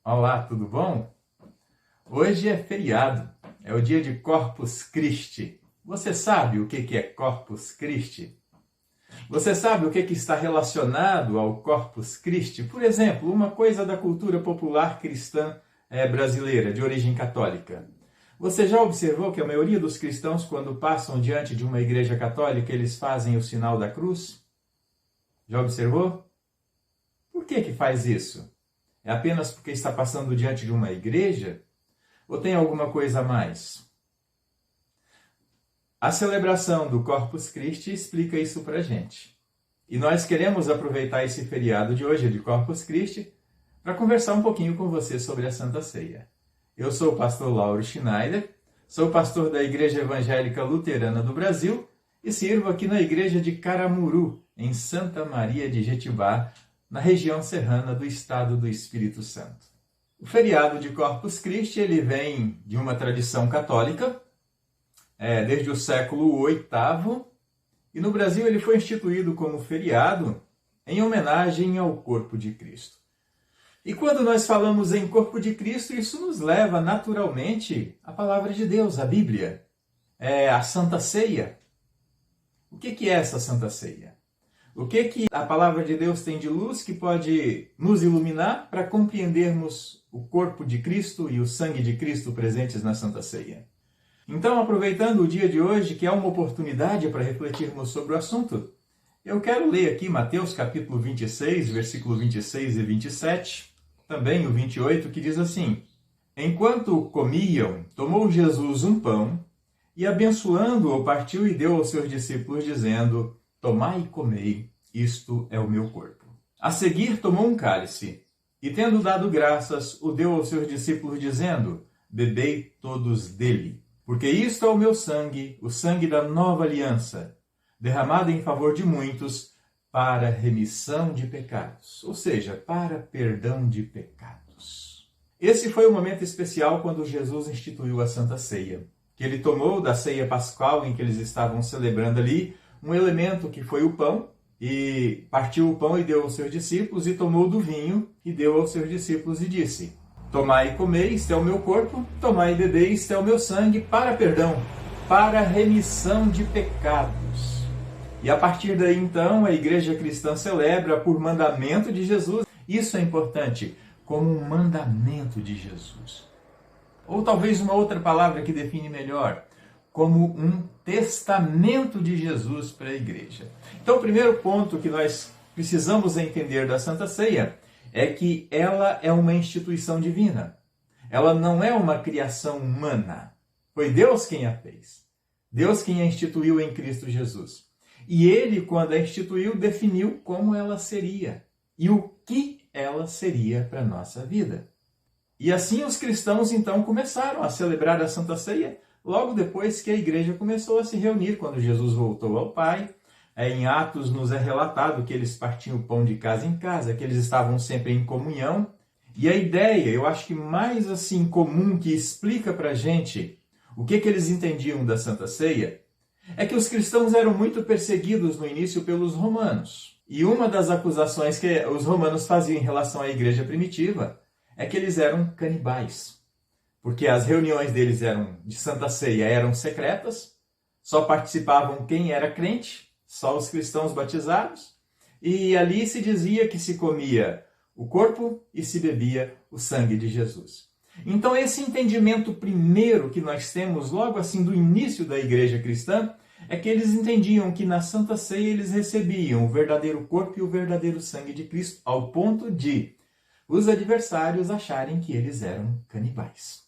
Olá, tudo bom? Hoje é feriado, é o dia de Corpus Christi. Você sabe o que é Corpus Christi? Você sabe o que está relacionado ao Corpus Christi? Por exemplo, uma coisa da cultura popular cristã brasileira, de origem católica. Você já observou que a maioria dos cristãos, quando passam diante de uma igreja católica, eles fazem o sinal da cruz? Já observou? Por que faz isso? É apenas porque está passando diante de uma igreja? Ou tem alguma coisa a mais? A celebração do Corpus Christi explica isso para a gente. E nós queremos aproveitar esse feriado de hoje, de Corpus Christi, para conversar um pouquinho com você sobre a Santa Ceia. Eu sou o pastor Lauro Schneider, sou pastor da Igreja Evangélica Luterana do Brasil e sirvo aqui na Igreja de Caramuru, em Santa Maria de Jetibá, na região serrana do estado do Espírito Santo. O feriado de Corpus Christi ele vem de uma tradição católica, desde o século VIII, e no Brasil ele foi instituído como feriado em homenagem ao corpo de Cristo. E quando nós falamos em corpo de Cristo, isso nos leva naturalmente à palavra de Deus, à Bíblia, a Santa Ceia. O que é essa Santa Ceia? O que a palavra de Deus tem de luz que pode nos iluminar para compreendermos o corpo de Cristo e o sangue de Cristo presentes na Santa Ceia? Então, aproveitando o dia de hoje, que é uma oportunidade para refletirmos sobre o assunto, eu quero ler aqui Mateus capítulo 26, versículo 26 e 27, também o 28, que diz assim: Enquanto comiam, tomou Jesus um pão e, abençoando-o, partiu e deu aos seus discípulos, dizendo: Tomai e comei, isto é o meu corpo. A seguir tomou um cálice, e tendo dado graças, o deu aos seus discípulos, dizendo: Bebei todos dele, porque isto é o meu sangue, o sangue da nova aliança, derramado em favor de muitos, para remissão de pecados, ou seja, para perdão de pecados. Esse foi o momento especial quando Jesus instituiu a Santa Ceia, que ele tomou da ceia pascal em que eles estavam celebrando ali, um elemento que foi o pão, e partiu o pão e deu aos seus discípulos, e tomou do vinho e deu aos seus discípulos e disse: Tomai e comei, isto é o meu corpo, tomai e bebei, isto é o meu sangue, para perdão, para remissão de pecados. E a partir daí então a igreja cristã celebra por mandamento de Jesus. Isso é importante, como um mandamento de Jesus. Ou talvez uma outra palavra que define melhor, como um testamento de Jesus para a igreja. Então, o primeiro ponto que nós precisamos entender da Santa Ceia é que ela é uma instituição divina. Ela não é uma criação humana. Foi Deus quem a fez. Deus quem a instituiu em Cristo Jesus. E ele, quando a instituiu, definiu como ela seria e o que ela seria para a nossa vida. E assim os cristãos, então, começaram a celebrar a Santa Ceia logo depois que a igreja começou a se reunir, quando Jesus voltou ao Pai. Em Atos nos é relatado que eles partiam o pão de casa em casa, que eles estavam sempre em comunhão. E a ideia, eu acho que mais assim comum, que explica para a gente o que eles entendiam da Santa Ceia, é que os cristãos eram muito perseguidos no início pelos romanos. E uma das acusações que os romanos faziam em relação à igreja primitiva é que eles eram canibais. Porque as reuniões deles de Santa Ceia eram secretas, só participavam quem era crente, só os cristãos batizados, e ali se dizia que se comia o corpo e se bebia o sangue de Jesus. Então esse entendimento primeiro que nós temos logo assim do início da igreja cristã é que eles entendiam que na Santa Ceia eles recebiam o verdadeiro corpo e o verdadeiro sangue de Cristo, ao ponto de os adversários acharem que eles eram canibais.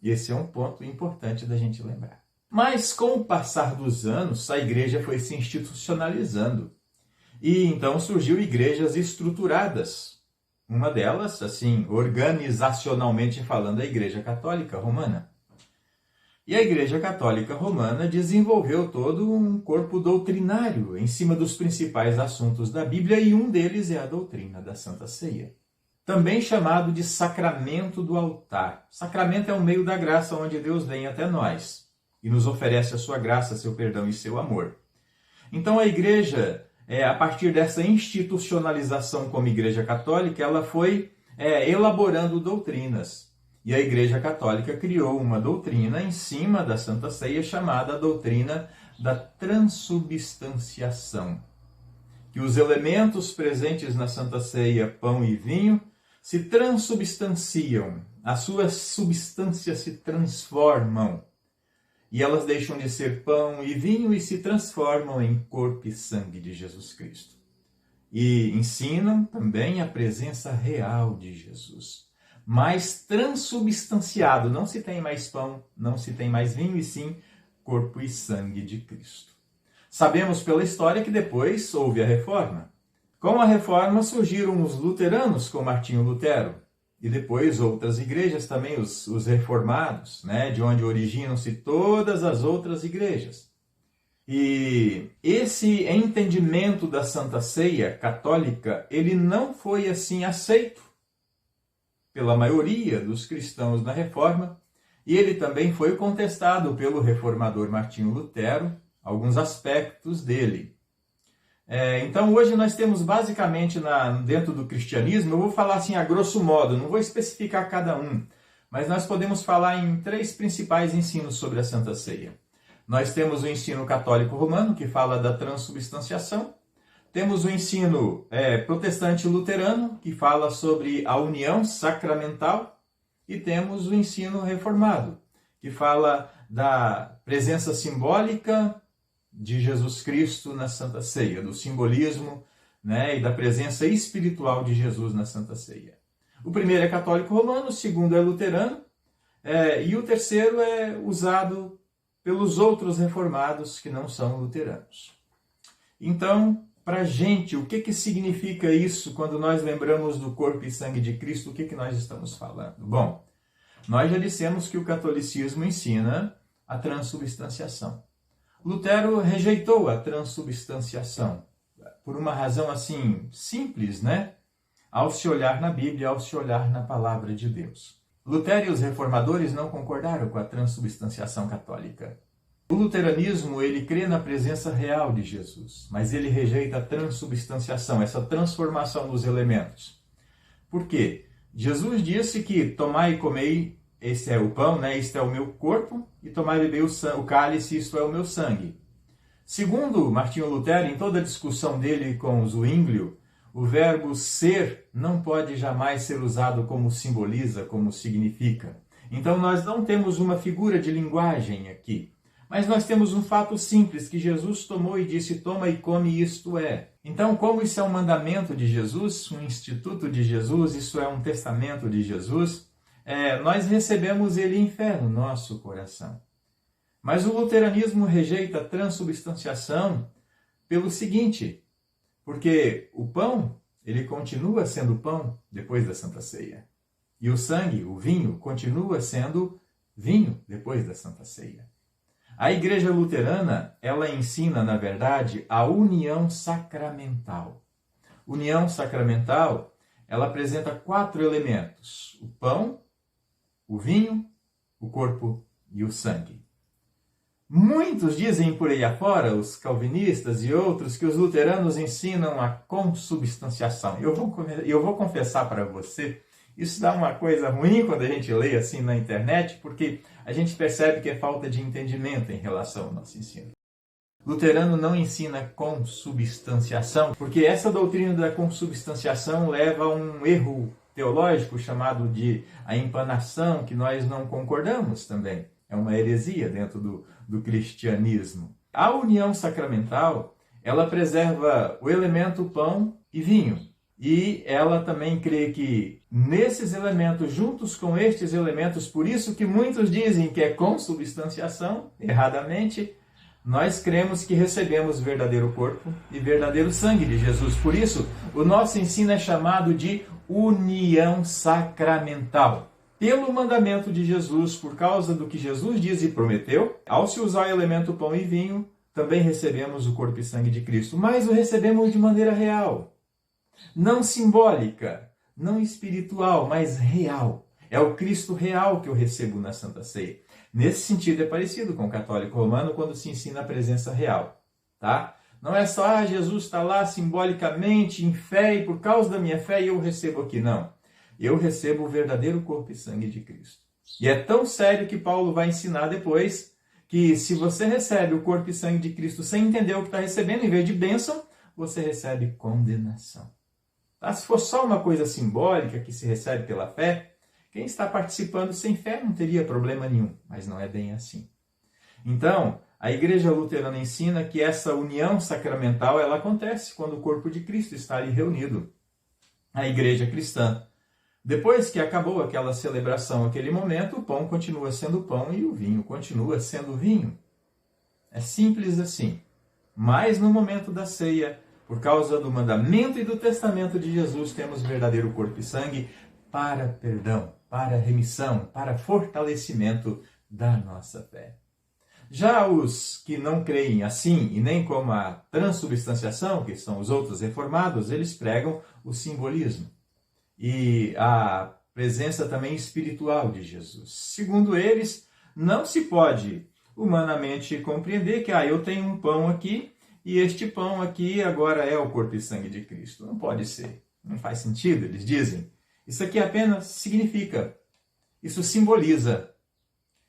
E esse é um ponto importante da gente lembrar. Mas com o passar dos anos, a igreja foi se institucionalizando. E então surgiu igrejas estruturadas. Uma delas, assim, organizacionalmente falando, a Igreja Católica Romana. E a Igreja Católica Romana desenvolveu todo um corpo doutrinário em cima dos principais assuntos da Bíblia, e um deles é a doutrina da Santa Ceia. Também chamado de sacramento do altar. Sacramento é o meio da graça onde Deus vem até nós e nos oferece a sua graça, seu perdão e seu amor. Então a igreja, a partir dessa institucionalização como igreja católica, ela foi elaborando doutrinas. E a Igreja Católica criou uma doutrina em cima da Santa Ceia chamada a doutrina da transubstanciação. Que os elementos presentes na Santa Ceia, pão e vinho, se transubstanciam, as suas substâncias se transformam. E elas deixam de ser pão e vinho e se transformam em corpo e sangue de Jesus Cristo. E ensinam também a presença real de Jesus. Mas transubstanciado, não se tem mais pão, não se tem mais vinho, e sim corpo e sangue de Cristo. Sabemos pela história que depois houve a Reforma. Com a Reforma surgiram os luteranos com Martinho Lutero. E depois outras igrejas também, os reformados, né, de onde originam-se todas as outras igrejas. E esse entendimento da Santa Ceia católica, ele não foi assim aceito pela maioria dos cristãos na Reforma, e ele também foi contestado pelo reformador Martinho Lutero, alguns aspectos dele. Então hoje nós temos basicamente dentro do cristianismo, eu vou falar assim a grosso modo, não vou especificar cada um, mas nós podemos falar em 3 principais ensinos sobre a Santa Ceia. Nós temos o ensino católico romano, que fala da transubstanciação. Temos o ensino protestante luterano, que fala sobre a união sacramental. E temos o ensino reformado, que fala da presença simbólica de Jesus Cristo na Santa Ceia, do simbolismo, né, e da presença espiritual de Jesus na Santa Ceia. O primeiro é católico romano, o segundo é luterano, e o terceiro é usado pelos outros reformados que não são luteranos. Então, para a gente, o que significa isso quando nós lembramos do corpo e sangue de Cristo? O que nós estamos falando? Bom, nós já dissemos que o catolicismo ensina a transubstanciação. Lutero rejeitou a transubstanciação por uma razão assim simples, né? Ao se olhar na Bíblia, ao se olhar na palavra de Deus. Lutero e os reformadores não concordaram com a transubstanciação católica. O luteranismo, ele crê na presença real de Jesus, mas ele rejeita a transubstanciação, essa transformação dos elementos. Por quê? Jesus disse que tomai e comei, esse é o pão, né? Este é o meu corpo, e tomai e bebei o cálice, isto é o meu sangue. Segundo Martinho Lutero, em toda a discussão dele com Zwinglio, o verbo ser não pode jamais ser usado como simboliza, como significa. Então nós não temos uma figura de linguagem aqui, mas nós temos um fato simples, que Jesus tomou e disse, toma e come, isto é. Então, como isso é um mandamento de Jesus, um instituto de Jesus, isso é um testamento de Jesus, nós recebemos ele em fé no nosso coração. Mas o luteranismo rejeita a transubstanciação pelo seguinte, porque o pão, ele continua sendo pão depois da Santa Ceia. E o sangue, o vinho, continua sendo vinho depois da Santa Ceia. A Igreja Luterana, ela ensina, na verdade, a união sacramental. União sacramental, ela apresenta 4 elementos: o pão, o vinho, o corpo e o sangue. Muitos dizem por aí afora, os calvinistas e outros, que os luteranos ensinam a consubstanciação. Eu vou confessar para você, isso dá uma coisa ruim quando a gente lê assim na internet, porque a gente percebe que é falta de entendimento em relação ao nosso ensino. Luterano não ensina consubstanciação, porque essa doutrina da consubstanciação leva a um erro teológico chamado de a empanação, que nós não concordamos também. É uma heresia dentro do cristianismo. A união sacramental, ela preserva o elemento pão e vinho. E ela também crê que nesses elementos, juntos com estes elementos, por isso que muitos dizem que é consubstanciação, erradamente, nós cremos que recebemos verdadeiro corpo e verdadeiro sangue de Jesus. Por isso, o nosso ensino é chamado de união sacramental. Pelo mandamento de Jesus, por causa do que Jesus diz e prometeu, ao se usar o elemento pão e vinho, também recebemos o corpo e sangue de Cristo, mas o recebemos de maneira real. Não simbólica, não espiritual, mas real. É o Cristo real que eu recebo na Santa Ceia. Nesse sentido é parecido com o católico romano quando se ensina a presença real. Tá? Não é só, Jesus está lá simbolicamente, em fé, e por causa da minha fé eu recebo aqui. Não. eu recebo o verdadeiro corpo e sangue de Cristo. E é tão sério que Paulo vai ensinar depois que se você recebe o corpo e sangue de Cristo sem entender o que está recebendo, em vez de bênção, você recebe condenação. Tá? Se for só uma coisa simbólica que se recebe pela fé, quem está participando sem fé não teria problema nenhum, mas não é bem assim. Então, a Igreja Luterana ensina que essa união sacramental ela acontece quando o corpo de Cristo está ali reunido. A Igreja Cristã, depois que acabou aquela celebração, aquele momento, o pão continua sendo pão e o vinho continua sendo vinho. É simples assim. Mas no momento da ceia, por causa do mandamento e do testamento de Jesus, temos verdadeiro corpo e sangue para perdão, para remissão, para fortalecimento da nossa fé. Já os que não creem assim, e nem como a transubstanciação, que são os outros reformados, eles pregam o simbolismo e a presença também espiritual de Jesus. Segundo eles, não se pode humanamente compreender que eu tenho um pão aqui e este pão aqui agora é o corpo e sangue de Cristo. Não pode ser. Não faz sentido, eles dizem. Isso aqui apenas significa. Isso simboliza.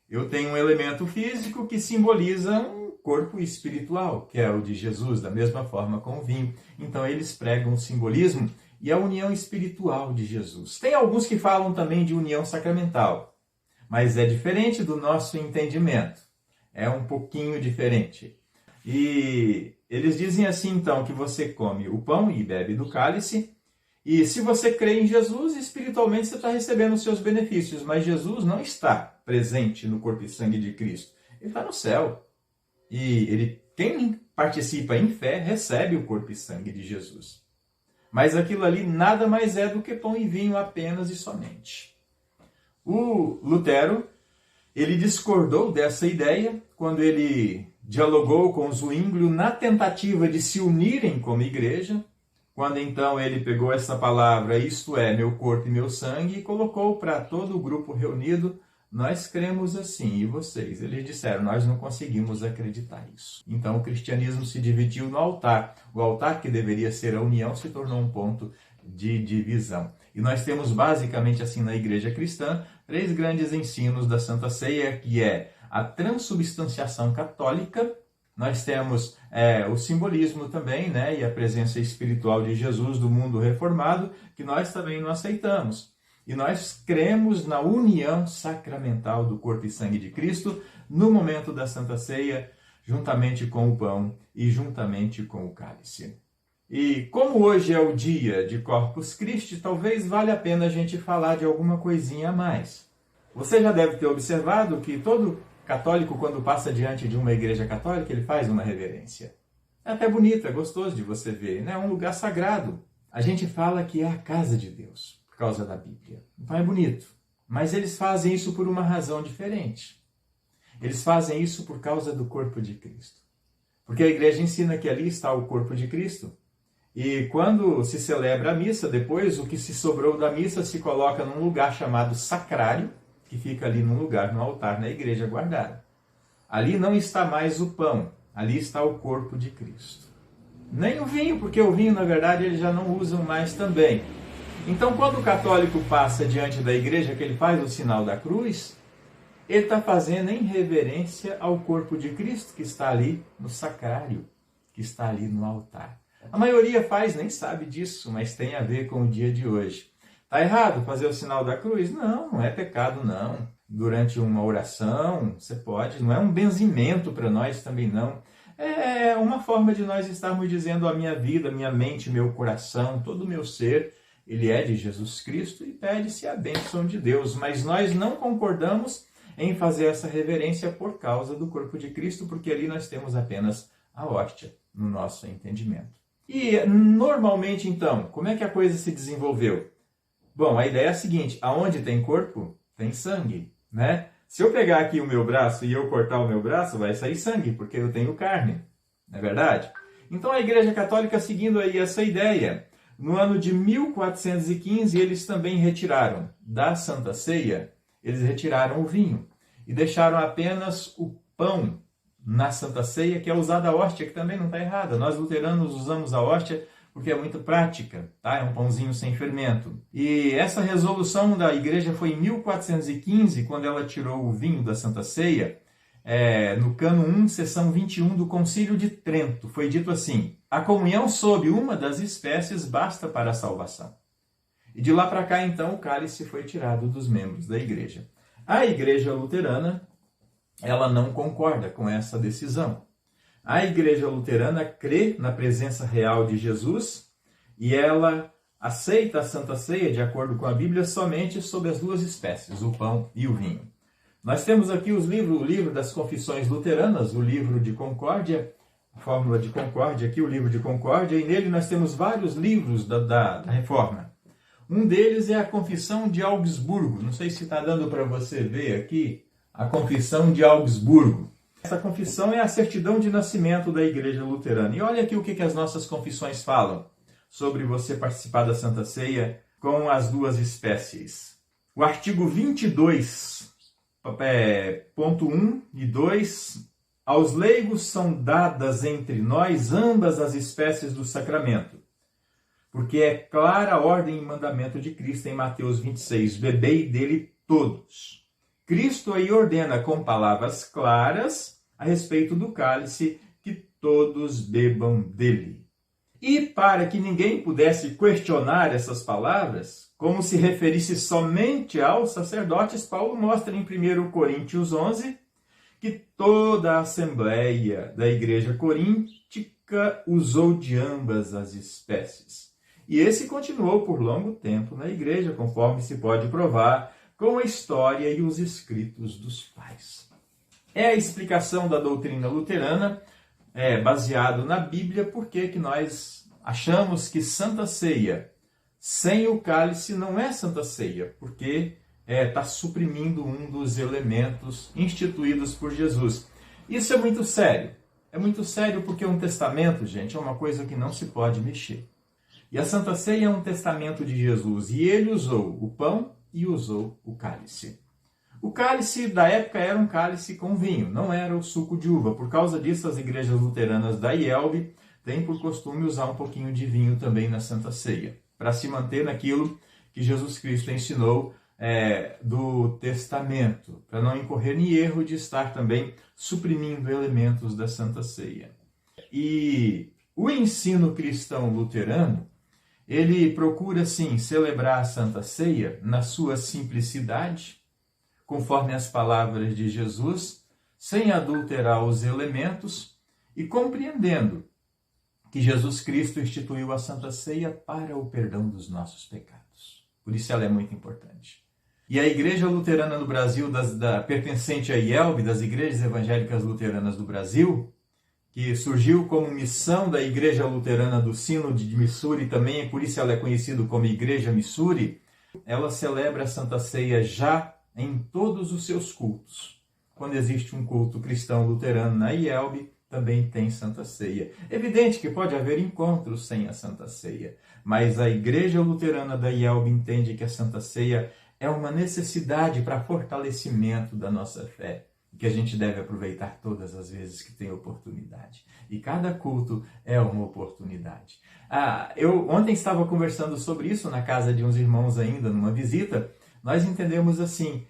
Eu tenho um elemento físico que simboliza um corpo espiritual, que é o de Jesus, da mesma forma com o vinho. Então eles pregam o simbolismo e a união espiritual de Jesus. Tem alguns que falam também de união sacramental, mas é diferente do nosso entendimento. É um pouquinho diferente. E eles dizem assim, então, que você come o pão e bebe do cálice, e se você crê em Jesus, espiritualmente você está recebendo os seus benefícios, mas Jesus não está presente no corpo e sangue de Cristo. Ele está no céu. E quem participa em fé recebe o corpo e sangue de Jesus. Mas aquilo ali nada mais é do que pão e vinho apenas e somente. O Lutero, ele discordou dessa ideia quando ele dialogou com Zwinglio na tentativa de se unirem como igreja, quando então ele pegou essa palavra, isto é, meu corpo e meu sangue, e colocou para todo o grupo reunido, nós cremos assim, e vocês? Eles disseram, nós não conseguimos acreditar isso. Então o cristianismo se dividiu no altar. O altar que deveria ser a união se tornou um ponto de divisão. E nós temos basicamente assim na igreja cristã, 3 grandes ensinos da Santa Ceia, que é a transubstanciação católica, nós temos o simbolismo também, né, e a presença espiritual de Jesus do mundo reformado, que nós também não aceitamos. E nós cremos na união sacramental do corpo e sangue de Cristo no momento da Santa Ceia, juntamente com o pão e juntamente com o cálice. E como hoje é o dia de Corpus Christi, talvez valha a pena a gente falar de alguma coisinha a mais. Você já deve ter observado que todo católico, quando passa diante de uma igreja católica, ele faz uma reverência. É até bonito, é gostoso de você ver, né? É um lugar sagrado. A gente fala que é a casa de Deus, por causa da Bíblia. Então é bonito. Mas eles fazem isso por uma razão diferente. Eles fazem isso por causa do corpo de Cristo. Porque a igreja ensina que ali está o corpo de Cristo. E quando se celebra a missa, depois o que se sobrou da missa se coloca num lugar chamado sacrário, que fica ali num lugar, no altar, na igreja guardada. Ali não está mais o pão, ali está o corpo de Cristo. Nem o vinho, porque o vinho, na verdade, eles já não usam mais também. Então, quando o católico passa diante da igreja, que ele faz o sinal da cruz, ele está fazendo em reverência ao corpo de Cristo, que está ali no sacrário, que está ali no altar. A maioria faz, nem sabe disso, mas tem a ver com o dia de hoje. Está errado fazer o sinal da cruz? Não, não é pecado, não. Durante uma oração, você pode, não é um benzimento para nós também, não. É uma forma de nós estarmos dizendo a minha vida, minha mente, meu coração, todo o meu ser, ele é de Jesus Cristo e pede-se a bênção de Deus. Mas nós não concordamos em fazer essa reverência por causa do corpo de Cristo, porque ali nós temos apenas a hóstia no nosso entendimento. E normalmente, então, como é que a coisa se desenvolveu? Bom, a ideia é a seguinte, aonde tem corpo, tem sangue, né? Se eu pegar aqui o meu braço e eu cortar o meu braço, vai sair sangue, porque eu tenho carne, não é verdade? Então a Igreja Católica, seguindo aí essa ideia, no ano de 1415, eles também retiraram da Santa Ceia, eles retiraram o vinho e deixaram apenas o pão na Santa Ceia, que é usada a hóstia, que também não está errada. Nós luteranos usamos a hóstia porque é muito prática, tá? É um pãozinho sem fermento. E essa resolução da igreja foi em 1415, quando ela tirou o vinho da Santa Ceia, no cano 1, seção 21 do Concílio de Trento. Foi dito assim: a comunhão sob uma das espécies basta para a salvação. E de lá para cá, então, o cálice foi tirado dos membros da igreja. A igreja luterana, ela não concorda com essa decisão. A igreja luterana crê na presença real de Jesus e ela aceita a Santa Ceia, de acordo com a Bíblia, somente sob as duas espécies, o pão e o vinho. Nós temos aqui o livro das Confissões Luteranas, o livro de Concórdia, a Fórmula de Concórdia, aqui o livro de Concórdia, e nele nós temos vários livros da Reforma. Um deles é a Confissão de Augsburgo. Não sei se está dando para você ver aqui a Confissão de Augsburgo. Essa confissão é a certidão de nascimento da Igreja Luterana. E olha aqui o que as nossas confissões falam sobre você participar da Santa Ceia com as duas espécies. O artigo 22, ponto 1 e 2, aos leigos são dadas entre nós ambas as espécies do sacramento, porque é clara a ordem e mandamento de Cristo em Mateus 26, bebei dele todos. Cristo aí ordena com palavras claras a respeito do cálice que todos bebam dele. E para que ninguém pudesse questionar essas palavras, como se referisse somente aos sacerdotes, Paulo mostra em 1 Coríntios 11 que toda a assembleia da igreja coríntica usou de ambas as espécies. E esse continuou por longo tempo na igreja, conforme se pode provar com a história e os escritos dos pais. É a explicação da doutrina luterana, baseado na Bíblia, porque que nós achamos que Santa Ceia sem o cálice não é Santa Ceia, porque está suprimindo um dos elementos instituídos por Jesus. Isso é muito sério. É muito sério porque um testamento, gente, é uma coisa que não se pode mexer. E a Santa Ceia é um testamento de Jesus, e ele usou o pão e usou o cálice. O cálice da época era um cálice com vinho, não era o suco de uva. Por causa disso, as igrejas luteranas da IELB têm por costume usar um pouquinho de vinho também na Santa Ceia, para se manter naquilo que Jesus Cristo ensinou do testamento, para não incorrer em erro de estar também suprimindo elementos da Santa Ceia. E o ensino cristão luterano, ele procura, sim, celebrar a Santa Ceia na sua simplicidade, conforme as palavras de Jesus, sem adulterar os elementos e compreendendo que Jesus Cristo instituiu a Santa Ceia para o perdão dos nossos pecados. Por isso ela é muito importante. E a Igreja Luterana no Brasil, pertencente à IELB, das Igrejas Evangélicas Luteranas do Brasil, que surgiu como missão da Igreja Luterana do Sínodo de Missouri, também por isso ela é conhecida como Igreja Missouri, ela celebra a Santa Ceia já em todos os seus cultos. Quando existe um culto cristão luterano na IELB, também tem Santa Ceia. Evidente que pode haver encontros sem a Santa Ceia, mas a Igreja Luterana da IELB entende que a Santa Ceia é uma necessidade para fortalecimento da nossa fé, que a gente deve aproveitar todas as vezes que tem oportunidade. E cada culto é uma oportunidade. Eu ontem estava conversando sobre isso na casa de uns irmãos ainda, numa visita. Nós entendemos assim,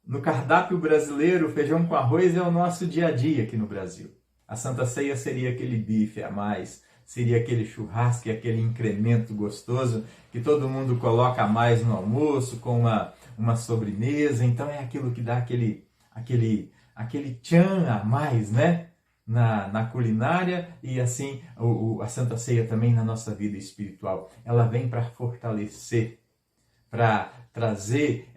no cardápio brasileiro, feijão com arroz é o nosso dia a dia aqui no Brasil. A Santa Ceia seria aquele bife a mais, seria aquele churrasco e aquele incremento gostoso que todo mundo coloca a mais no almoço, com uma sobremesa. Então é aquilo que dá aquele tchan a mais, né? Na culinária, e assim a Santa Ceia também na nossa vida espiritual. Ela vem para fortalecer, para trazer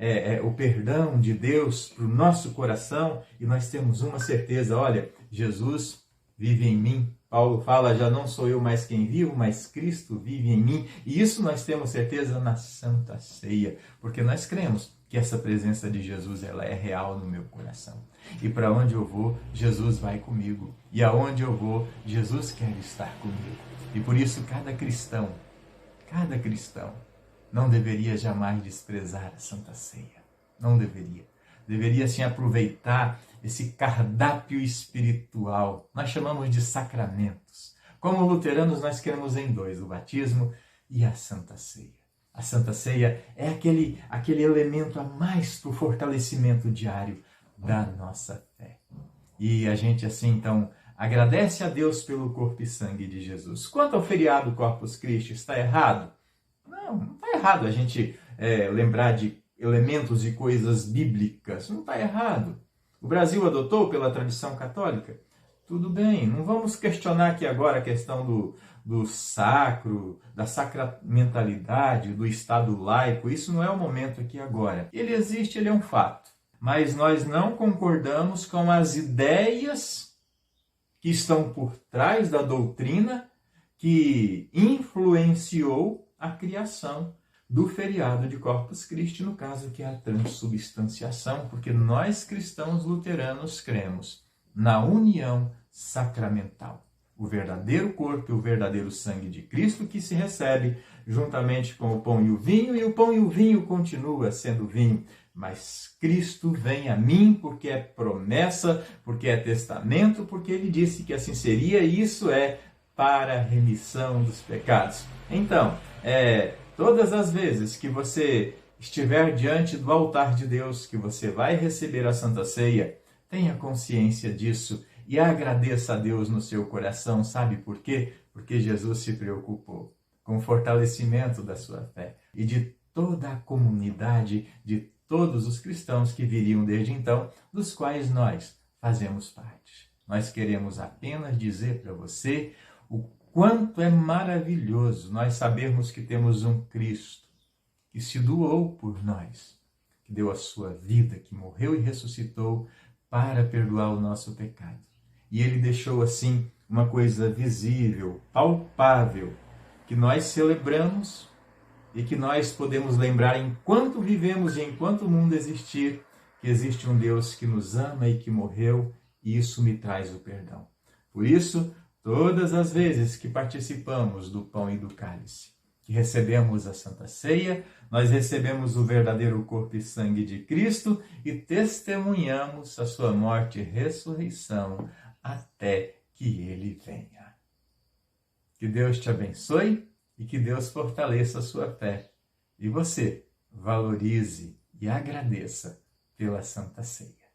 o perdão de Deus para o nosso coração, e nós temos uma certeza: olha, Jesus vive em mim. Paulo fala, já não sou eu mais quem vivo, mas Cristo vive em mim. E isso nós temos certeza na Santa Ceia, porque nós cremos que essa presença de Jesus ela é real no meu coração. E para onde eu vou, Jesus vai comigo. E aonde eu vou, Jesus quer estar comigo. E por isso cada cristão não deveria jamais desprezar a Santa Ceia. Não deveria. Deveria sim aproveitar esse cardápio espiritual. Nós chamamos de sacramentos. Como luteranos, nós queremos em dois, o batismo e a Santa Ceia. A Santa Ceia é aquele elemento a mais para o fortalecimento diário da nossa fé. E a gente assim, então, agradece a Deus pelo corpo e sangue de Jesus. Quanto ao feriado Corpus Christi, está errado? Não está errado a gente lembrar de elementos e coisas bíblicas. Não está errado. O Brasil adotou pela tradição católica? Tudo bem, não vamos questionar aqui agora a questão do sacro, da sacramentalidade, do Estado laico. Isso não é o momento aqui agora. Ele existe, ele é um fato. Mas nós não concordamos com as ideias que estão por trás da doutrina que influenciou a criação do feriado de Corpus Christi, no caso que é a transubstanciação, porque nós cristãos luteranos cremos na união sacramental. O verdadeiro corpo e o verdadeiro sangue de Cristo que se recebe juntamente com o pão e o pão e o vinho continua sendo vinho. Mas Cristo vem a mim porque é promessa, porque é testamento, porque ele disse que assim seria, e isso é para a remissão dos pecados. Então, todas as vezes que você estiver diante do altar de Deus, que você vai receber a Santa Ceia, tenha consciência disso e agradeça a Deus no seu coração. Sabe por quê? Porque Jesus se preocupou com o fortalecimento da sua fé e de toda a comunidade, de todos os cristãos que viriam desde então, dos quais nós fazemos parte. Nós queremos apenas dizer para você o quanto é maravilhoso nós sabermos que temos um Cristo que se doou por nós, que deu a sua vida, que morreu e ressuscitou para perdoar o nosso pecado. E ele deixou assim uma coisa visível, palpável, que nós celebramos e que nós podemos lembrar enquanto vivemos e enquanto o mundo existir, que existe um Deus que nos ama e que morreu, e isso me traz o perdão. Por isso, todas as vezes que participamos do pão e do cálice, que recebemos a Santa Ceia, nós recebemos o verdadeiro corpo e sangue de Cristo e testemunhamos a sua morte e ressurreição até que ele venha. Que Deus te abençoe e que Deus fortaleça a sua fé. E você valorize e agradeça pela Santa Ceia.